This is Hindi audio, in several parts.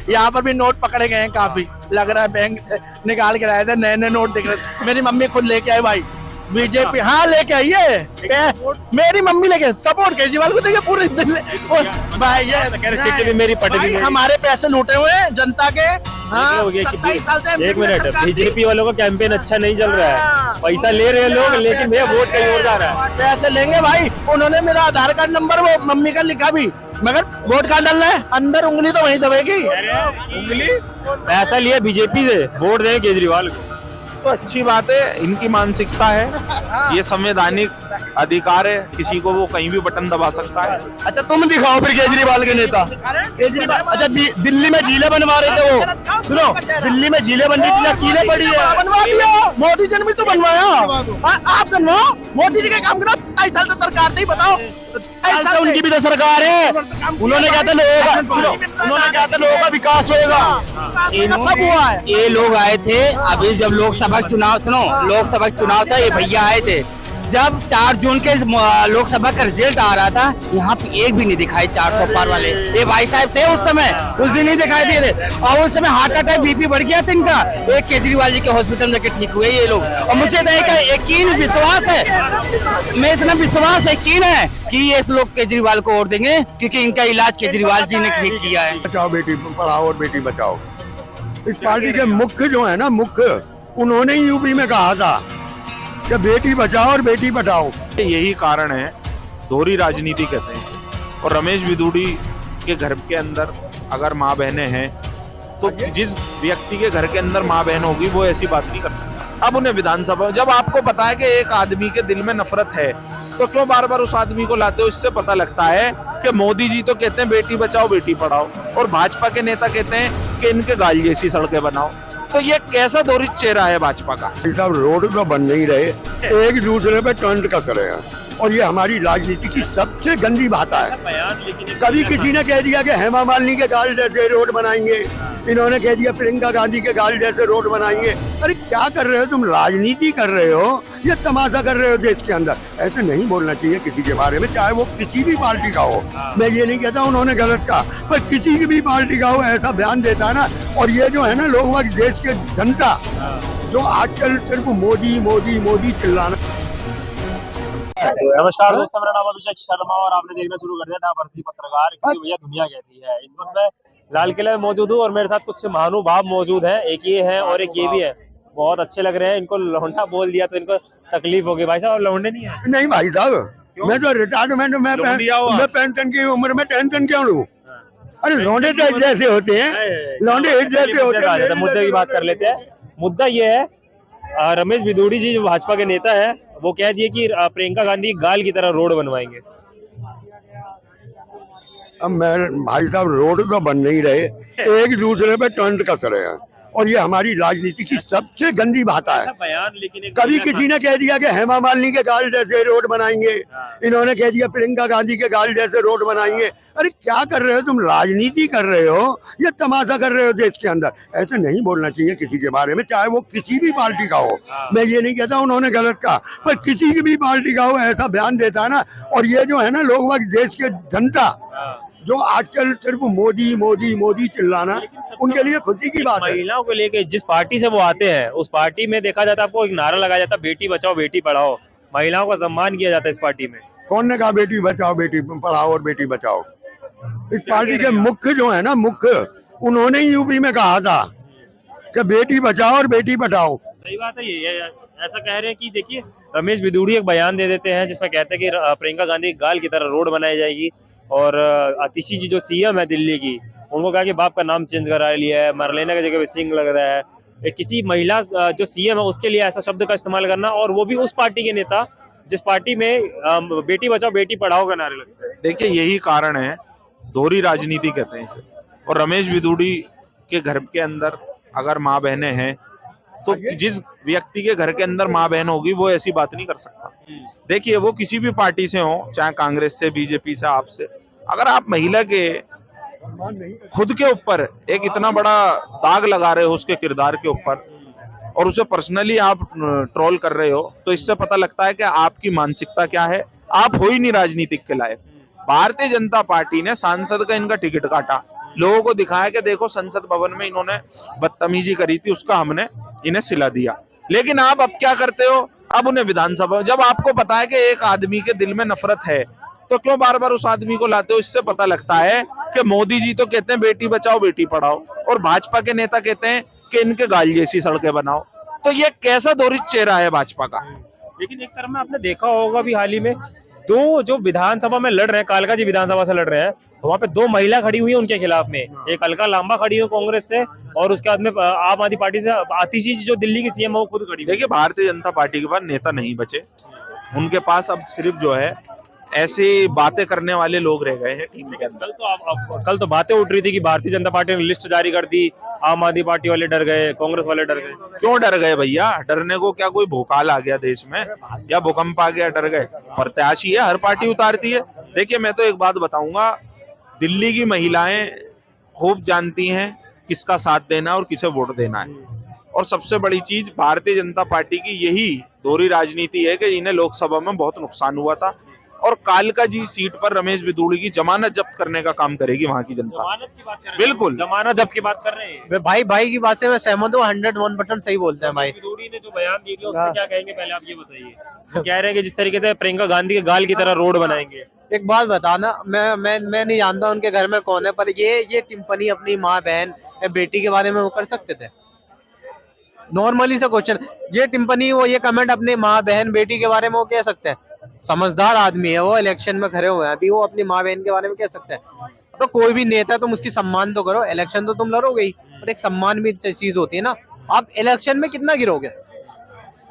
यहाँ पर भी नोट पकड़े गए हैं काफी, लग रहा है बैंक से निकाल के लाए थे, नए नए नोट दिख रहे। मेरी मम्मी खुद लेके आई भाई बीजेपी, हाँ लेके आई है, मेरी मम्मी लेके सपोर्ट केजरीवाल को देखिए पूरे दिल्ली भाई। ये मेरी भाई हमारे पैसे लूटे हुए हैं जनता के। हाँ 27 साल से एक मिनट, बीजेपी वालों का कैंपेन अच्छा नहीं चल रहा है, पैसा ले रहे हैं लोग, लेकिन भैया वोट कहीं और जा रहा है। पैसे लेंगे भाई, उन्होंने मेरा आधार कार्ड नंबर वो मम्मी का लिखा भी, मगर वोट कार्ड डालना है अंदर, उंगली तो वहीं दबेगी। उंगली पैसा लिया बीजेपी से, वोट दें केजरीवाल को तो अच्छी बात है, इनकी मानसिकता है, ये संवैधानिक अधिकार है, किसी को वो कहीं भी बटन दबा सकता है। अच्छा तुम दिखाओ फिर केजरीवाल के नेता। केजरीवाल अच्छा दिल्ली में झीलें बनवा रहे थे वो, सुनो दिल्ली में झीलें बन रही थी, कीलें पड़ी है, बनवा दिया मोदी जी ने भी तो बनवाया। आप बनवाओ, मोदी जी के काम करो, 2.5 साल से सरकार थी, बताओ उनकी भी तो सरकार है, उन्होंने कहा था लोगों का विकास होगा, सब हुआ है। ये लोग आए थे अभी जब लोकसभा चुनाव, सुनो लोकसभा चुनाव था, ये भैया आए थे जब 4 जून के लोकसभा का रिजल्ट आ रहा था, यहाँ पे एक भी नहीं दिखाई 400 पार वाले। ये भाई साहब थे उस समय, उस दिन नहीं दिखाई दिए थे, और उस समय हार्ट अटैक बीपी बढ़ गया था इनका, एक केजरीवाल जी के हॉस्पिटल में ठीक हुए ये लोग। और मुझे यकीन विश्वास है, मैं इतना विश्वास यकीन है कि ये लोग केजरीवाल को वोट देंगे, क्योंकि इनका इलाज केजरीवाल जी ने ठीक किया है। बचाओ बेटी पढ़ाओ और बेटी बचाओ, इस पार्टी के मुख्य जो है ना, मुख्य उन्होंने ही यूपी में कहा था कि बेटी बचाओ और बेटी पढ़ाओ। यही कारण है, दोहरी राजनीति कहते हैं इसे। और रमेश बिदूड़ी के घर के अंदर अगर माँ बहनें हैं, तो जिस व्यक्ति के घर के अंदर माँ बहन होगी वो ऐसी बात नहीं कर सकता। अब उन्हें विधानसभा, जब आपको पता है कि एक आदमी के दिल में नफरत है, तो क्यों बार बार उस आदमी को लाते हो? इससे पता लगता है कि मोदी जी तो कहते हैं बेटी बचाओ बेटी पढ़ाओ, और भाजपा के नेता कहते हैं कि इनके गाल जैसी सड़कें बनाओ। तो ये कैसा दोहरी चेहरा है भाजपा का? सब रोड तो बन नहीं रहे, एक दूसरे पे टंट कस रहे हैं, और ये हमारी राजनीति की सबसे गंदी बात है। कभी किसी ने कह दिया कि हेमा मालिनी के गाल जैसे रोड बनाएंगे, इन्होंने कह दिया प्रियंका गांधी के गाल जैसे रोड बनाएंगे। अरे क्या कर रहे हो तुम? राजनीति कर रहे हो या तमाशा कर रहे हो देश के अंदर? ऐसे नहीं बोलना चाहिए किसी के बारे में, चाहे वो किसी भी पार्टी का हो। मैं ये नहीं कहता उन्होंने गलत कहा, पर किसी की भी पार्टी का हो ऐसा बयान देता है ना। और ये जो है ना लोग देश के जनता जो आजकल सिर्फ मोदी मोदी मोदी चिल्लाना। नमस्कार दोस्तों, मेरा नाम अभिषेक शर्मा और आपने देखना शुरू कर दिया था भर्ती पत्रकार, क्योंकि भैया दुनिया कहती है। इस वक्त मैं लाल किले में मौजूद हूँ और मेरे साथ कुछ महानुभाव मौजूद हैं, एक ये है और एक ये भी है, बहुत अच्छे लग रहे हैं। इनको लौंडा बोल दिया तो इनको तकलीफ होगी। भाई साहब लौंडे नहीं है? नहीं भाई साहब, मैं तो रिटायरमेंट में पेंशन की उम्र में टेंशन क्यों लूँ? अरे लौंडे तो जैसे होते हैं, लौंडे जैसे होते हैं। मुद्दे की बात कर लेते हैं। मुद्दा ये है, रमेश बिदूड़ी जी जो भाजपा के नेता है, वो कह दिए कि प्रियंका गांधी गाल की तरह रोड बनवाएंगे। अब मैं भाई साहब, रोड तो बन नहीं रहे, एक दूसरे पे टंट कस रहे हैं, और ये हमारी राजनीति की सबसे गंदी बात है। लेकिन कभी किसी ने कह दिया कि हेमा मालिनी के गाल जैसे रोड बनाएंगे, इन्होंने कह दिया प्रियंका गांधी के गाल जैसे रोड बनाएंगे। अरे क्या कर रहे हो तुम? राजनीति कर रहे हो या तमाशा कर रहे हो देश के अंदर? ऐसे नहीं बोलना चाहिए किसी के बारे में, चाहे वो किसी भी पार्टी का हो। मैं ये नहीं कहता उन्होंने गलत कहा, पर किसी की भी पार्टी का हो ऐसा बयान देता है ना। और ये जो है ना लोग देश के जनता जो आजकल सिर्फ मोदी मोदी मोदी चिल्लाना, उनके लिए खुशी की बात है। महिलाओं को लेके जिस पार्टी से वो आते हैं, उस पार्टी में देखा जाता है आपको एक नारा लगाया जाता है, बेटी बचाओ बेटी पढ़ाओ। महिलाओं का सम्मान किया जाता है इस पार्टी में। कौन ने कहा बेटी बचाओ बेटी पढ़ाओ और बेटी बचाओ? इस पार्टी के मुख्य जो है ना, मुख्य उन्होंने ही यूपी में कहा था कि बेटी बचाओ और बेटी पढ़ाओ। सही बात है। ये ऐसा कह रहे हैं कि देखिए रमेश बिदूड़ी एक बयान दे देते हैं जिसमें कहते हैं कि प्रियंका गांधी गाल की तरह रोड बनाई जाएगी, और आतिशी जी जो सीएम है दिल्ली की, उनको कहा कि बाप का नाम चेंज करा लिया है, मरलेना की जगह पे सिंह लग रहा है। किसी महिला जो सीएम है उसके लिए ऐसा शब्द का इस्तेमाल करना, और वो भी उस पार्टी के नेता जिस पार्टी में बेटी बचाओ बेटी पढ़ाओ का नारे लगते हैं। देखिए यही कारण है, दोहरी राजनीति कहते हैं इसे। और रमेश बिदूड़ी के घर के अंदर अगर माँ बहनें हैं, तो जिस व्यक्ति के घर के अंदर माँ बहन होगी वो ऐसी बात नहीं कर सकता। देखिए वो किसी भी पार्टी से हो, चाहे कांग्रेस से, बीजेपी से, आपसे, अगर आप महिला के खुद के ऊपर एक इतना बड़ा दाग लगा रहे हो उसके किरदार के ऊपर, और उसे पर्सनली आप ट्रोल कर रहे हो, तो इससे पता लगता है कि आपकी मानसिकता क्या है। आप हो ही नहीं राजनीतिक के लायक। भारतीय जनता पार्टी ने सांसद का इनका टिकट काटा, लोगों को दिखाया कि देखो संसद भवन में इन्होंने बदतमीजी करी थी, उसका हमने इन्हें सिला दिया। लेकिन आप अब क्या करते हो, अब उन्हें विधानसभा, जब आपको पता है कि एक आदमी के दिल में नफरत है तो क्यों बार बार उस आदमी को लाते हो? इससे पता लगता है कि मोदी जी तो कहते हैं बेटी बचाओ बेटी पढ़ाओ, और भाजपा के नेता कहते हैं कि इनके गाल जैसी सड़कें बनाओ। तो ये कैसा दोहरी चेहरा है भाजपा का? लेकिन एक तरफ में आपने देखा होगा भी हाल ही में दो जो विधानसभा में लड़ रहे हैं, कालका जी विधानसभा से लड़ रहे हैं, वहां पे दो महिला खड़ी हुई है उनके खिलाफ में। एक अलका लांबा खड़ी है कांग्रेस से, और उसके बाद में आम आदमी पार्टी से आतिशी जी जो दिल्ली की सीएम है वो खुद खड़ी। देखिए, भारतीय जनता पार्टी के पास नेता नहीं बचे, उनके पास अब सिर्फ जो है ऐसी बातें करने वाले लोग रह गए हैं टीम के अंदर। कल तो बातें उठ रही थी कि भारतीय जनता पार्टी ने लिस्ट जारी कर दी, आम आदमी पार्टी वाले डर गए, कांग्रेस वाले डर गए। क्यों डर गए भैया? डरने को क्या कोई भूकाल आ गया देश में या भूकंप आ गया डर गए? प्रत्याशी है, हर पार्टी उतारती है। देखिए, मैं तो एक बात बताऊंगा, दिल्ली की महिलाएं खूब जानती हैं किसका साथ देना और किसे वोट देना है। और सबसे बड़ी चीज भारतीय जनता पार्टी की यही दोहरी राजनीति है कि इन्हें लोकसभा में बहुत नुकसान हुआ था, और कालका जी सीट पर रमेश बिदूड़ी की जमानत जब्त करने का काम करेगी वहां की जनता। जमानत की बात कर रहे हैं, बिल्कुल जमानत जब्त की बात कर रहे हैं। भाई की बात से मैं सहमत हूँ, 101% सही बोलते हैं भाई। बिदूड़ी ने जो बयान दे दिया उसमें क्या कहेंगे, पहले आप ये बताइए। वो कह रहे हैं कि जिस तरीके से प्रियंका गांधी के गाल की तरह रोड बनाएंगे। एक बात बताना, मैं नहीं जानता उनके घर में कौन है, पर ये टिप्पणी अपनी माँ बहन या बेटी के बारे में वो कर सकते थे? नॉर्मली से क्वेश्चन, ये टिप्पणी, वो ये कमेंट अपनी माँ बहन बेटी के बारे में वो कह सकते हैं? समझदार आदमी है वो, इलेक्शन में खड़े हुए हैं अभी, वो अपनी माँ बहन के बारे में कह सकते हैं? तो कोई भी नेता, तुम उसकी सम्मान तो करो, इलेक्शन तो तुम लड़ोगे ही, पर एक सम्मान भी चीज होती है ना। आप इलेक्शन में कितना गिरोगे?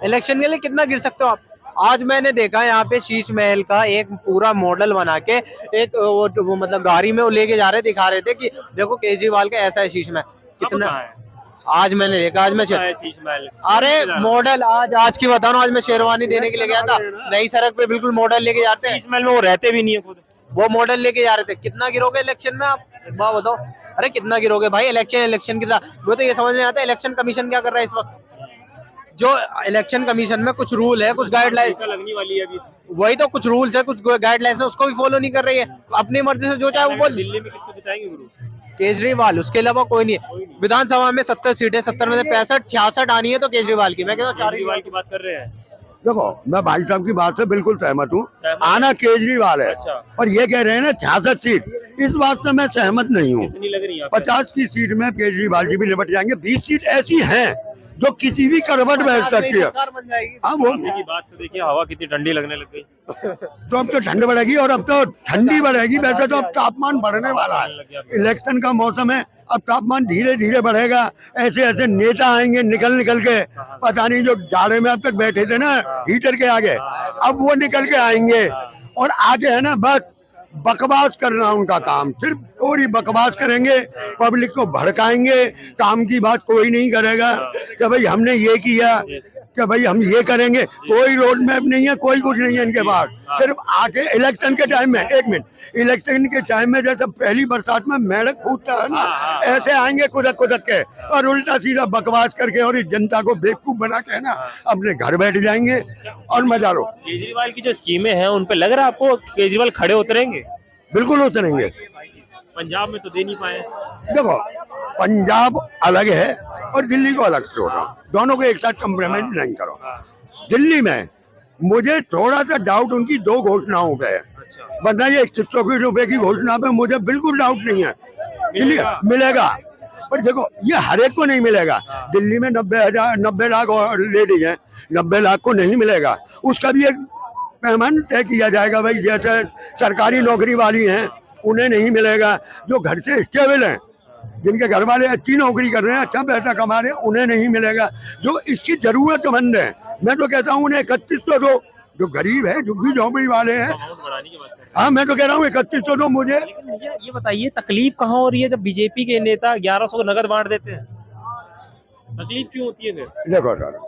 इलेक्शन के लिए कितना गिर सकते हो आप? आज मैंने देखा यहाँ पे शीश महल का एक पूरा मॉडल बना के एक वो मतलब गाड़ी में वो लेके जा रहे, दिखा रहे थे कि देखो केजरीवाल का ऐसा है शीश महल। कितना आज मैंने देखा, आज मैं अरे मॉडल आज की बताओ ना, आज मैं शेरवानी देने के लिए गया था, नई सड़क पे बिल्कुल मॉडल लेके जाते हैं। शीश महल में वो रहते भी नहीं है खुद, वो मॉडल लेके जा रहे थे। कितना गिरोगे इलेक्शन में आप, एक बात बताओ? अरे कितना गिरोगे भाई? इलेक्शन की वो तो ये समझ में आता है इलेक्शन कमीशन क्या कर रहा है इस वक्त। जो इलेक्शन कमीशन में कुछ रूल है, कुछ गाइडलाइन लगने वाली है अभी, वही तो कुछ रूल्स है, कुछ गाइडलाइंस है, उसको भी फॉलो नहीं कर रही है, अपनी मर्जी से जो चाहे वो बोल। दिल्ली में किसको जिताएंगे गुरु? केजरीवाल, उसके अलावा कोई नहीं है। विधानसभा में 70 सीटें, 70 में से 65 66 आनी है तो केजरीवाल की। मैं कहता हूँ केजरीवाल की बात कर रहे हैं। देखो, मैं भाई साहब की बात से बिल्कुल सहमत हूँ, आना केजरीवाल है। अच्छा। और ये कह रहे हैं ना 66 सीट, इस बात से मैं सहमत नहीं हूँ। कितनी लग रही है? 50 की सीट में केजरीवाल जी भी निपट जाएंगे। 20 सीट ऐसी हैं जो किसी भी करवट बैठ सकती है। अब वो की बात से देखिए हवा कितनी ठंडी लगने लग गई। तो अब तो ठंड बढ़ेगी, और अब तो ठंडी बढ़ेगी। वैसे तो अब तापमान बढ़ने वाला है, इलेक्शन का मौसम है, अब तापमान धीरे धीरे बढ़ेगा। ऐसे ऐसे नेता आएंगे निकल के, पता नहीं जो जाड़े में अब तक बैठे थे ना हीटर के आगे, अब वो निकल के आएंगे, और आगे है ना बस बकवास करना उनका काम, सिर्फ पूरी बकवास करेंगे, पब्लिक को भड़काएंगे। काम की बात कोई नहीं करेगा कि भाई हमने ये किया, कि भाई हम ये करेंगे। कोई रोड मैप नहीं है, कोई कुछ नहीं है इनके पास। सिर्फ आके इलेक्शन के टाइम में, एक मिनट, इलेक्शन के टाइम में जैसे पहली बरसात में मेढक फूटता है ना, ऐसे आएंगे कुदक के और उल्टा सीधा बकवास करके, और इस जनता को बेवकूफ बना के ना अपने घर बैठ जाएंगे और मजा लो। केजरीवाल की जो स्कीमें हैं उन पे लग रहा है आपको केजरीवाल खड़े उतरेंगे? बिल्कुल उतरेंगे। पंजाब में तो दे नहीं पाए। देखो, पंजाब अलग है और दिल्ली को अलग से होगा, दोनों को एक साथ कंप्रोमाइज नहीं करो। दिल्ली में मुझे थोड़ा सा डाउट उनकी 2 घोषणाओं पे है, वरना ये 2100 रुपए की घोषणा पे मुझे बिल्कुल डाउट नहीं है। मिलेगा, पर देखो ये हर एक को नहीं मिलेगा। दिल्ली में 90 लाख लेडीज हैं, 90 लाख को नहीं मिलेगा। उसका भी एक पैमाना तय किया जाएगा, भाई जैसे सरकारी नौकरी वाली हैं उन्हें नहीं मिलेगा, जो घर से स्टेबल हैं, जिनके घर वाले अच्छी नौकरी कर रहे हैं, अच्छा पैसा कमा रहे हैं, उन्हें नहीं मिलेगा। जो इसकी जरूरतमंद है, मैं तो कहता हूँ उन्हें 3100 दो। जो गरीब है, झुग्गी झोपड़ी वाले हैं, हाँ मैं तो कह रहा हूँ 3100 दो मुझे। ये बताइए तकलीफ कहाँ हो रही है जब बीजेपी के नेता 1100 को नगद बांट देते हैं? तकलीफ क्यों होती है फिर? देखो सर,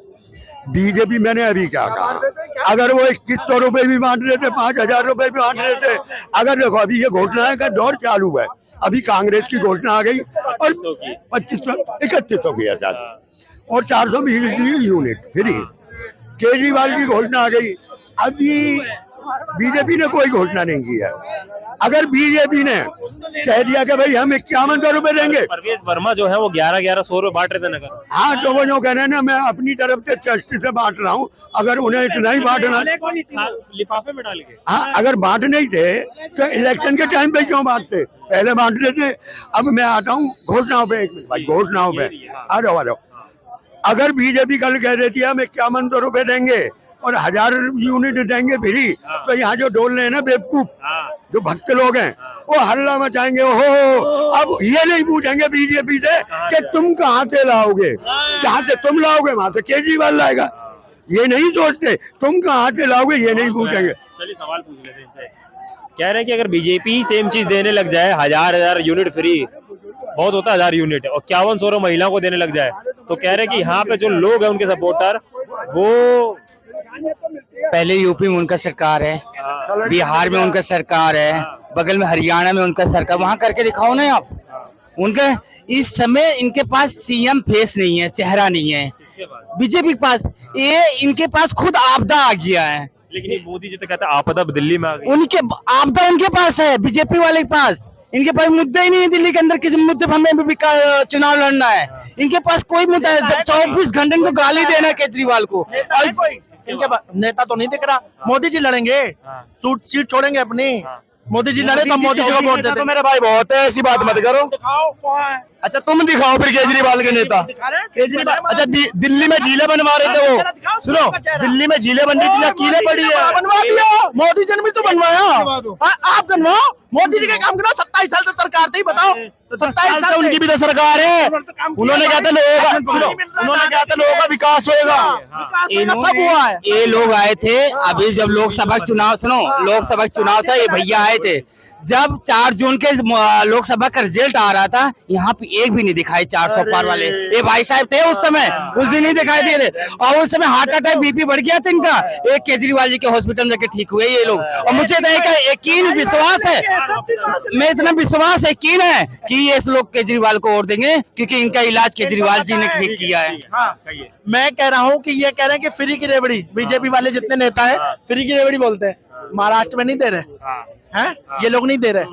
बीजेपी, मैंने अभी क्या कहा, अगर वो 2100 रुपए भी बांट रहे थे, 5000 रुपए भी बांट रहे थे, अगर देखो अभी ये घोषणा का दौर चालू है, अभी कांग्रेस की घोषणा आ गई और 3100 की आजाद और 400 बिजली यूनिट फ्री। केजरीवाल की घोषणा आ गई, अभी बीजेपी ने कोई घोषणा नहीं की है। अगर बीजेपी ने कह दिया कि भाई हम 5100 रुपए देंगे, परवेज वर्मा जो है वो 1100 रुपए बांट रहे थे नगर। हाँ तो वो जो कह रहे हैं ना, मैं अपनी तरफ से ट्रस्ट से बांट रहा हूँ, अगर उन्हें इतना ही बांटना, लिफाफे में डाल के। हाँ अगर बांटने ही थे तो इलेक्शन के टाइम पे क्यों बांटते, पहले बांटते थे। अब मैं आता हूँ घोषणाओं पे, एक मिनट भाई, घोषणाओं पे आ जाओ। अगर बीजेपी कल कह देती है हम 5100 रुपए देंगे और 1000 यूनिट देंगे फ्री, तो यहाँ जो डोल रहे हैं ना बेवकूफ, जो भक्त लोग हैं, वो हल्ला मचाएंगे। ओहो, अब ये नहीं पूछेंगे बीजेपी से कि तुम कहाँ से लाओगे, जहाँ से तुम लाओगे वहां से केजरीवाल लाएगा, ये नहीं सोचते। तुम कहाँ से लाओगे ये नहीं पूछेंगे। चलिए सवाल पूछ लेते हैं इनसे। कह रहे हैं कि अगर बीजेपी सेम चीज देने लग जाए, 1000 यूनिट फ्री बहुत होता है, 1000 यूनिट, और 5100 महिलाओं को देने लग जाए, तो कह रहे हैं कि यहाँ पे जो लोग हैं उनके सपोर्टर, वो पहले यूपी में उनका सरकार है, बिहार में उनका सरकार है, बगल में हरियाणा में उनका सरकार, वहां करके दिखाओ ना आप। उनका इस समय इनके पास सीएम फेस नहीं है, चेहरा नहीं है बीजेपी के पास, ये इनके पास खुद आपदा आ गया है। लेकिन ये मोदी जी तो कहते हैं आपदा दिल्ली में आ गई। उनके आपदा उनके पास है, बीजेपी वाले के पास, इनके पास मुद्दा ही नहीं है दिल्ली के अंदर किसी मुद्दे पर हमें भी चुनाव लड़ना है। इनके पास कोई मुद्दा है, 24 घंटे को गाली देना है केजरीवाल को। इनके नेता तो नहीं दिख रहा। मोदी जी लड़ेंगे, सीट छोड़ेंगे अपनी, मोदी जी लड़े तो मोदी जी को वोट देते। मेरे भाई बहुत है, ऐसी बात मत करो। अच्छा तुम दिखाओ फिर केजरीवाल के नेता। केजरीवाल अच्छा दिल्ली में झीलें बनवा रहे थे वो, सुनो दिल्ली में झीलें बन रही थी, कीले पड़ी है, बनवा दिया मोदी जी ने भी तो बनवाया। आप बनवाओ, मोदी जी के काम करो। 27 साल से सरकार थी, बताओ 27 साल उनकी भी तो सरकार है। उन्होंने कहा था लोगों का, सुनो उन्होंने कहा था लोगों का विकास होगा, सब हुआ है। ये लोग आए थे अभी जब लोकसभा चुनाव, सुनो लोकसभा चुनाव था, ये भैया आए थे जब 4 जून के लोकसभा का रिजल्ट आ रहा था, यहाँ पे एक भी नहीं दिखाई 400 पार वाले। ये भाई साहब थे उस समय, उस दिन नहीं दिखाई दे रहे, और उस समय हार्ट अटैक बीपी बढ़ गया था इनका। एक केजरीवाल जी के हॉस्पिटल में जाके ठीक हुए ये लोग, और मुझे यकीन विश्वास है, मैं इतना विश्वास यकीन है कि ये लोग केजरीवाल को वोट देंगे, क्योंकि इनका इलाज केजरीवाल जी ने ठीक किया है। मैं कह रहा हूँ कि ये कह रहे हैं कि फ्री की रेवड़ी, बीजेपी वाले जितने नेता है फ्री की रेवड़ी बोलते हैं, महाराष्ट्र में नहीं दे रहे हैं, ये लोग नहीं दे रहे।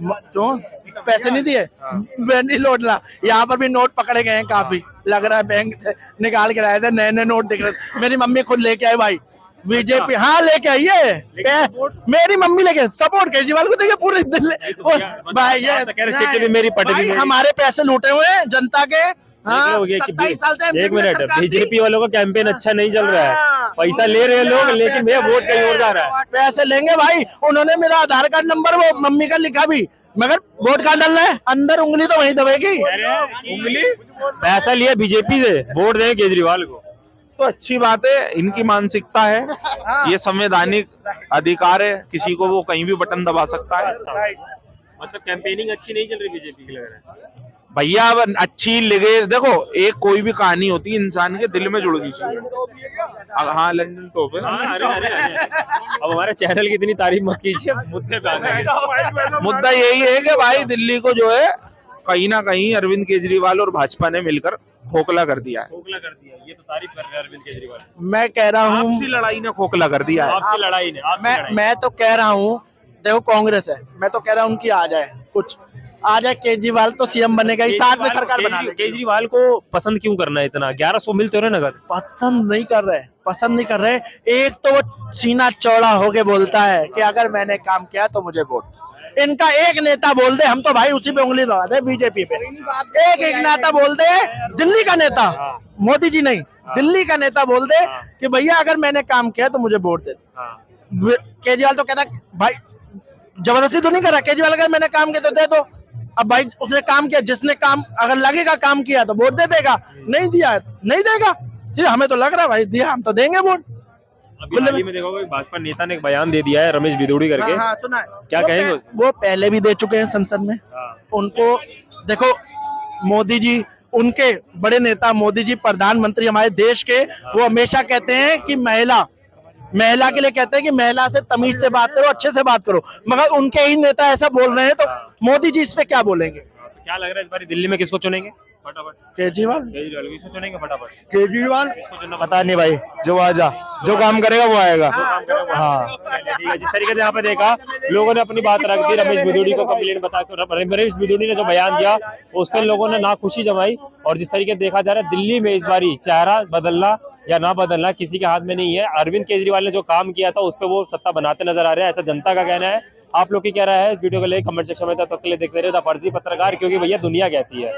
क्यों पैसे नहीं दिए, नहीं लौटना। यहाँ पर भी नोट पकड़े गए हैं, काफी लग रहा है बैंक से निकाल के लाए थे, नए नए नोट दिख रहे। मेरी मम्मी खुद लेके आई भाई, बीजेपी हाँ लेके आई है, मेरी मम्मी लेके सपोर्ट केजरीवाल को देखे पूरे दिल्ली भाई। ये मेरी पटरी, हमारे पैसे लूटे हुए हैं जनता के। हाँ, 27 साल से एक मिनट, बीजेपी वालों का कैंपेन अच्छा नहीं चल रहा है, पैसा ले रहे हैं लोग, लेकिन भैया वोट कहीं और जा रहा है। पैसे लेंगे भाई, उन्होंने मेरा आधार कार्ड नंबर वो मम्मी का लिखा भी, मगर वोट कार्ड डालना है, अंदर उंगली तो वहीं दबेगी। उंगली पैसा लिया बीजेपी से, वोट दें केजरीवाल को, तो अच्छी बात है, इनकी मानसिकता है, ये संवैधानिक अधिकार है, किसी को वो कहीं भी बटन दबा सकता है। मतलब कैंपेनिंग अच्छी नहीं चल रही बीजेपी की लग रहा है भैया। अब अच्छी लगे, देखो एक कोई भी कहानी होती है इंसान के दिल में जुड़ गई चाहिए। हाँ लंदन तो अरे अब हमारे चैनल की इतनी तारीफ मत कीजिए, मुद्दे पे आ जाइए। मुद्दा यही है कि भाई दिल्ली को जो है कहीं ना कहीं अरविंद केजरीवाल और भाजपा ने मिलकर खोखला कर दिया है। खोखला कर दिया, ये तो तारीफ कर रहे हैं अरविंद केजरीवाल। मैं कह रहा हूँ आपसी लड़ाई ने खोखला कर दिया है। आपसी लड़ाई ने, मैं तो कह रहा हूँ, देखो कांग्रेस है, मैं तो कह रहा हूँ उनकी आ जाए, कुछ आ जाए, केजरीवाल तो सीएम बनेगा, साथ में सरकार बना ले। केजरीवाल को पसंद क्यों करना है इतना? 1100 मिलते रहे नगद, पसंद नहीं कर रहे। एक तो वो सीना चौड़ा होके बोलता है कि अगर मैंने काम किया तो मुझे वोट। इनका एक नेता बोल दे, हम तो भाई उसी पे उंगली दबा दे बीजेपी पे। एक नेता बोल दे, दिल्ली का नेता, मोदी जी नहीं, दिल्ली का नेता बोल दे कि भैया अगर मैंने काम किया तो मुझे वोट दे। केजरीवाल तो कहता भाई जबरदस्ती तो नहीं कर रहा, केजरीवाल अगर मैंने काम किया तो दे दो। अब भाई उसने काम किया, जिसने काम अगर लगेगा काम किया तो वोट दे देगा, नहीं दिया नहीं देगा। सिर्फ हमें तो लग रहा है भाई दिया, हम तो देंगे वोट। अभी हाल ही में देखो भाजपा नेता ने एक बयान दे दिया है, रमेश बिदूड़ी करके। हाँ, सुना है। क्या कहेंगे? वो पहले भी दे चुके हैं संसद में। उनको देखो, मोदी जी उनके बड़े नेता, मोदी जी प्रधानमंत्री हमारे देश के, वो हमेशा कहते हैं कि महिला के लिए कहते हैं कि महिला से तमीज से बात करो, अच्छे से बात करो, मगर उनके ही नेता ऐसा बोल रहे हैं, तो मोदी जी इस पे क्या बोलेंगे? क्या लग रहा है इस बार दिल्ली में किसको चुनेंगे? केजरीवाल केजरीवाल इसको चुनेंगे फटाफट। केजरीवाल इसको चुनना पता नहीं भाई, जो आजा जो काम करेगा वो आएगा। हाँ ठीक है। जिस तरीके से यहाँ पे देखा लोगों ने अपनी बात रख दी, रमेश बिदूड़ी को कंप्लेंट बता रमेश बिदूड़ी ने जो बयान दिया उस पर लोगों ने नाखुशी जमाई। और जिस तरीके से देखा जा रहा है दिल्ली में इस बारी चेहरा बदलना या ना बदलना किसी के हाथ में नहीं है। अरविंद केजरीवाल ने जो काम किया था उस पर वो सत्ता बनाते नजर आ रहे हैं, ऐसा जनता का कहना है। आप लोग की क्या राय है इस वीडियो को लेकर कमेंट सेक्शन में तब तक के लिए देखते रहे द फर्जी पत्रकार, क्योंकि भैया दुनिया कहती है।